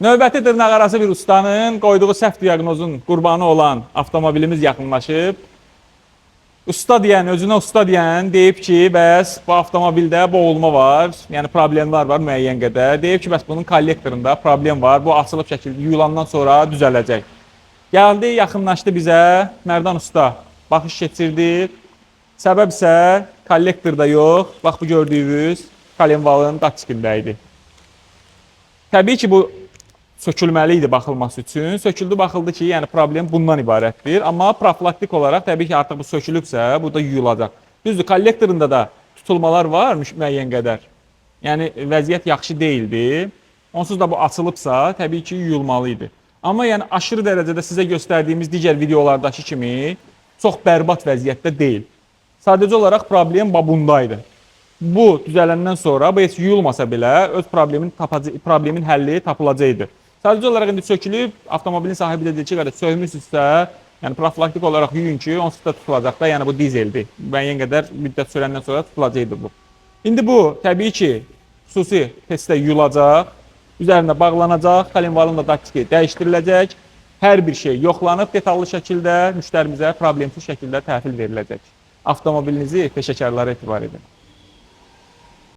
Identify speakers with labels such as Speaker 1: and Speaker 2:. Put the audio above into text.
Speaker 1: Növbəti dırnaqarası bir ustanın qoyduğu səhv diaqnozun qurbanı olan avtomobilimiz yaxınlaşıb. Usta deyən, özünə usta deyən deyib ki, bəs bu avtomobildə boğulma var, yəni problemlər var müəyyən qədər. Deyib ki, bəs bunun kollektorunda problem var, bu açılıb şəkildə yuyulandan sonra düzələcək. Gəldi, yaxınlaşdı bizə, Mərdan usta baxış keçirdi. Səbəb isə kollektorda yox, bax bu gördüyünüz kolenvalın datçikində idi. Təbii ki, bu sökülməli idi baxılması üçün. Söküldü, baxıldı ki, yəni problem bundan ibarətdir. Amma profilaktik olaraq təbii ki, artıq bu sökülübsə, bu da yuyulacaq. Düzdür, kollektorunda da tutulmalar var müəyyən qədər. Yəni vəziyyət yaxşı deyildi. Onsuz da bu açılıbsa, təbii ki, yuyulmalı idi. Amma yəni aşırı dərəcədə sizə göstərdiyimiz digər videolardakı kimi çox bərbad vəziyyətdə deyil. Sadəcə olaraq problem bundaydı. Bu düzələndən sonra bu heç yuyulmasa belə öz problemin həlli tapılacaqdı. Sadəcə olaraq indi sökülüb, avtomobilin sahibi də deyir ki, qardaş söymüsünüzsə, yəni profilaktik olaraq yuyun ki, onsuz da tutulacaq da, yəni bu dizeldir. Müəyyən qədər müddət sürəndən sonra tutulacaqdı bu. İndi bu təbii ki, xüsusi testdə yuyulacaq, üzərində bağlanacaq, kolenvalın da daktiki dəyişdiriləcək, hər bir şey yoxlanıb detallı şəkildə müştərimizə problemsiz şəkildə təhvil veriləcək. Avtomobilinizi peşəkarlara etibar edin.